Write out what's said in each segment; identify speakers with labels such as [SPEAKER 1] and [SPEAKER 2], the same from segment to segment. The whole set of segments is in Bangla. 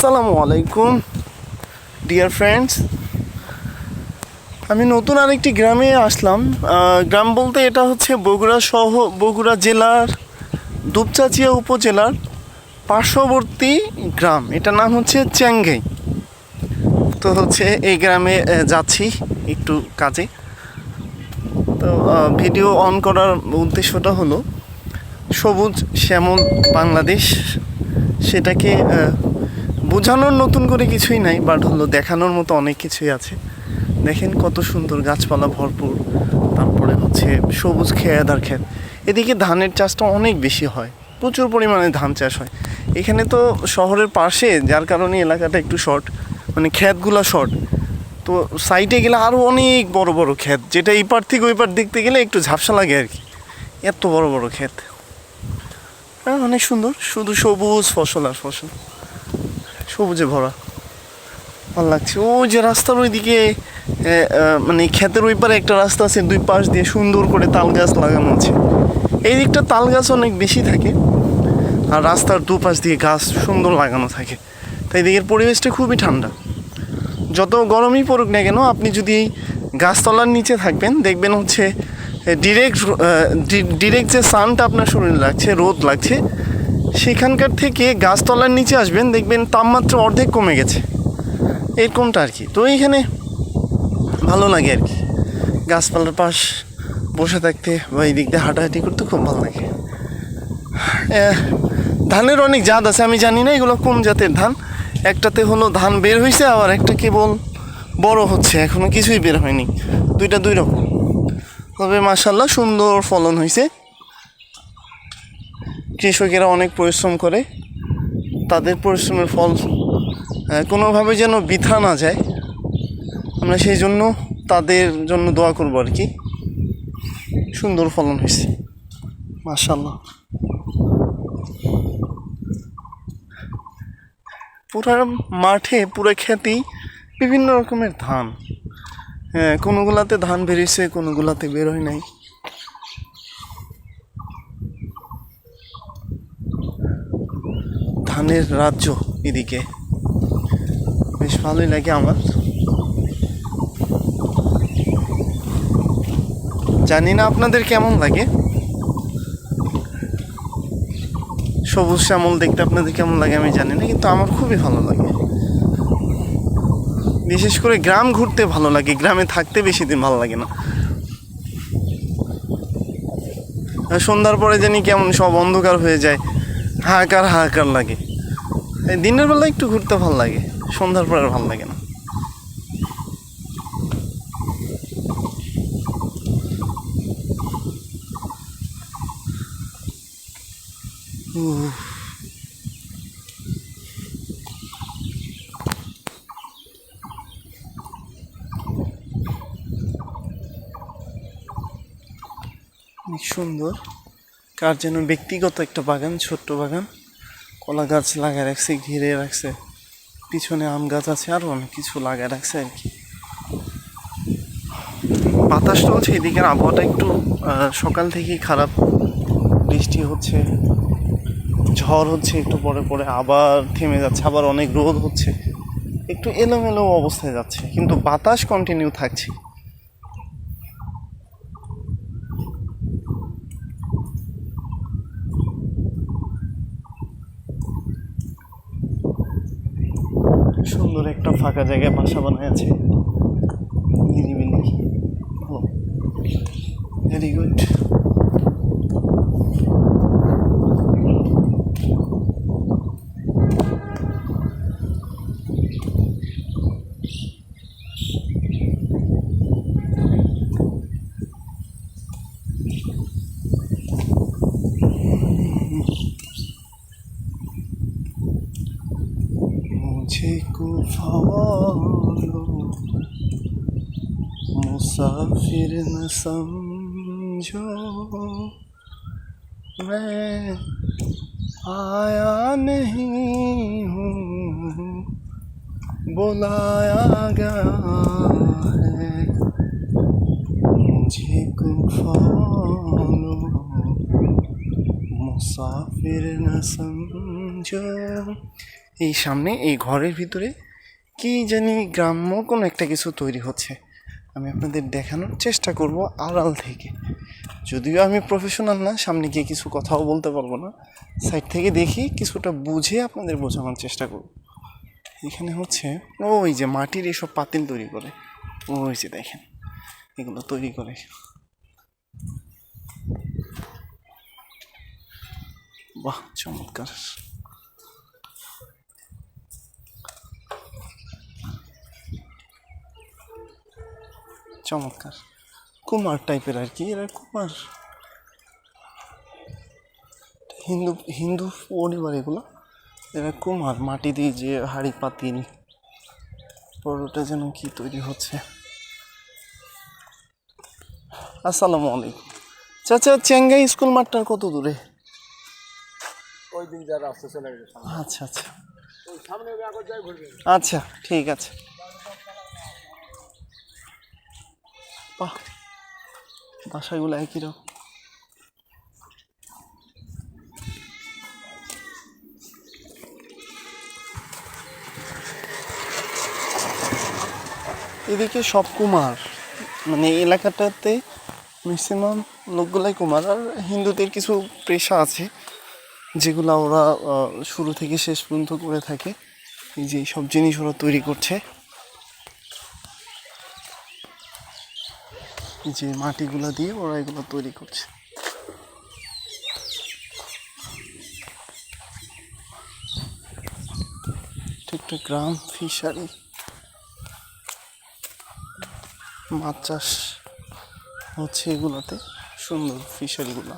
[SPEAKER 1] আসসালামু আলাইকুম ডিয়ার ফ্রেন্ডস। আমি নতুন আরেকটি গ্রামে আসলাম। গ্রাম বলতে এটা হচ্ছে বগুড়া জেলার দুপচাঁচিয়া উপজেলার পার্শ্ববর্তী গ্রাম। এটার নাম হচ্ছে চ্যাংগাই। তো হচ্ছে এই গ্রামে যাচ্ছি একটু কাজে। তো ভিডিও অন করার উদ্দেশ্যটা হলো সবুজ শ্যামল বাংলাদেশ, সেটাকে বোঝানোর নতুন করে কিছুই নাই, বাট হলো দেখানোর মতো অনেক কিছুই আছে। দেখেন কত সুন্দর গাছপালা ভরপুর, তারপরে হচ্ছে সবুজ খেয়াদার ক্ষেত। এদিকে ধানের চাষটা অনেক বেশি হয়, প্রচুর পরিমাণে ধান চাষ হয় এখানে। তো শহরের পাশে, যার কারণে এলাকাটা একটু শর্ট, মানে ক্ষেতগুলো শর্ট। তো সাইডে গেলে আরও অনেক বড় বড় ক্ষেত, যেটা এই পার থেকে ওই পার দেখতে গেলে একটু ঝাপসা লাগে আর কি, এত বড় বড় ক্ষেত। হ্যাঁ, অনেক সুন্দর, শুধু সবুজ ফসল আর ফসল, সবুজে ভরা, ভালো লাগছে। ও যে রাস্তার ওইদিকে মানে ক্ষেতের ওই পারে একটা রাস্তা আছে, দুই পাশ দিয়ে সুন্দর করে তাল গাছ লাগানো আছে। এই দিকটা তাল গাছ অনেক বেশি থাকে, আর রাস্তার দুপাশ দিয়ে গাছ সুন্দর লাগানো থাকে, তাই দিকের পরিবেশটা খুবই ঠান্ডা। যত গরমই পড়ুক না কেন, আপনি যদি এই গাছতলার নিচে থাকবেন, দেখবেন হচ্ছে ডিরেক্ট যে সানটা আপনার শরীরে লাগছে, রোদ লাগছে, সেখানকার থেকে গাছতলার নিচে আসবেন, দেখবেন তাপমাত্রা অর্ধেক কমে গেছে, এরকমটা আর কি। তো এইখানে ভালো লাগে আর কি, গাছপালার পাশ বসে থাকতে বা এই দিক দিয়ে হাঁটাহাঁটি করতে খুব ভালো লাগে। ধানের অনেক জাত আছে, আমি জানি না এগুলো কোন জাতের ধান। একটাতে হলো ধান বের হয়েছে, আবার একটা কেবল বড় হচ্ছে, এখনো কিছুই বের হয়নি। দুইটা দুই রকম, তবে মাশাআল্লাহ সুন্দর ফলন হয়েছে। কৃষকেরা অনেক পরিশ্রম করে, তাদের পরিশ্রমের ফল কোনোভাবে যেন বৃথা না যায়, আমরা সেই জন্য তাদের জন্য দোয়া করবো আর কি। সুন্দর ফলন হয়েছে মাশাআল্লাহ। পুরা মাঠে, পুরো খেতেই বিভিন্ন রকমের ধান। হ্যাঁ, কোনোগুলাতে ধান বেরিয়েছে, কোনোগুলাতে বের হয় নাই। ধানের রাজ্য এদিকে, বেশ ভালোই লাগে আমার। জানি না আপনাদের কেমন লাগে, সবুজ শ্যামল দেখতে আপনাদের কেমন লাগে আমি জানি না, কিন্তু আমার খুবই ভালো লাগে। বিশেষ করে গ্রাম ঘুরতে ভালো লাগে, গ্রামে থাকতে বেশি দিন ভালো লাগে না। সন্ধ্যার পরে জানি কেমন সব অন্ধকার হয়ে যায়, হাহাকার হাহাকার লাগে। দিনের বেলা একটু ঘুরতে ভালো লাগে, সন্ধ্যার পরে আর ভালো লাগে না। অনেক সুন্দর, কার যেন ব্যক্তিগত একটা বাগান, ছোট্ট বাগান, কলা গাছ লাগায় রাখছে, ঘিরে রাখছে, পিছনে আম গাছ আছে, আরও অনেক কিছু লাগায় রাখছে আর কি। বাতাস চলছে, এদিকের আবহাওয়াটা একটু সকাল থেকেই খারাপ, বৃষ্টি হচ্ছে, ঝড় হচ্ছে, একটু পরে পরে আবার থেমে যাচ্ছে, আবার অনেক রোদ হচ্ছে, একটু এলোমেলো অবস্থায় যাচ্ছে, কিন্তু বাতাস কন্টিনিউ থাকছে। সুন্দর একটা ফাঁকা জায়গায় বাসা বানায় আছে, নিরিবিলি, ভালো, ভেরি গুড। मुझको फॉलो मुसाफिर न समझो, मैं आया नहीं हूँ, बुलाया गया है। मुझको फॉलो मुसाफिर न समझो, এই সামনে এই ঘরের ভিতরে কি জানি গ্রাম্য কোনো একটা কিছু তৈরি হচ্ছে। আমি আপনাদের দেখানোর চেষ্টা করব আড়াল থেকে, যদিও আমি প্রফেশনাল না, সামনে গিয়ে কিছু কথাও বলতে পারবো না, সাইড থেকে দেখি কিছুটা বুঝে আপনাদের বোঝানোর চেষ্টা করব। এখানে হচ্ছে ওই যে মাটির এসব পাতিল তৈরি করে, ওই যে দেখেন এগুলো তৈরি করে। বাহ, চমৎকার। চমৎকার, কুমার টাইপের আর কি, এরা কুমার, হিন্দু হিন্দু পরিবার এগুলো। এরা কুমার, মাটি দিয়ে যে হাঁড়ি পাতিল পরোটা যেন কি তৈরি হচ্ছে। আসসালামু আলাইকুম চাচা, চেঙ্গাই স্কুল মাঠটার কত দূরে?
[SPEAKER 2] ওই দিন যারা আসতে চলে গেছে
[SPEAKER 1] আচ্ছা আচ্ছা
[SPEAKER 2] ওই সামনে আগে যাই ঘুরবে।
[SPEAKER 1] আচ্ছা, ঠিক আছে। বাহ, বাসাগুলো একই রকম। এদিকে সব কুমার, মানে এই এলাকাটাতে ম্যাক্সিমাম লোকগুলাই কুমার। আর হিন্দুদের কিছু পেশা আছে যেগুলো ওরা শুরু থেকে শেষ পর্যন্ত করে থাকে। এই যে সব জিনিস ওরা তৈরি করছে, যে মাটিগুলো দিয়ে ওরা এগুলো তৈরি করছে। একটা গ্রাম, ফিশারি, মাছ চাষ হচ্ছে এগুলোতে, সুন্দর ফিশারিগুলো।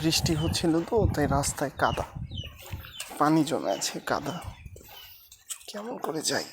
[SPEAKER 1] বৃষ্টি হচ্ছিল তো, তাই রাস্তায় কাদা, পানি জমে আছে, কাদা কেমন করে যাই।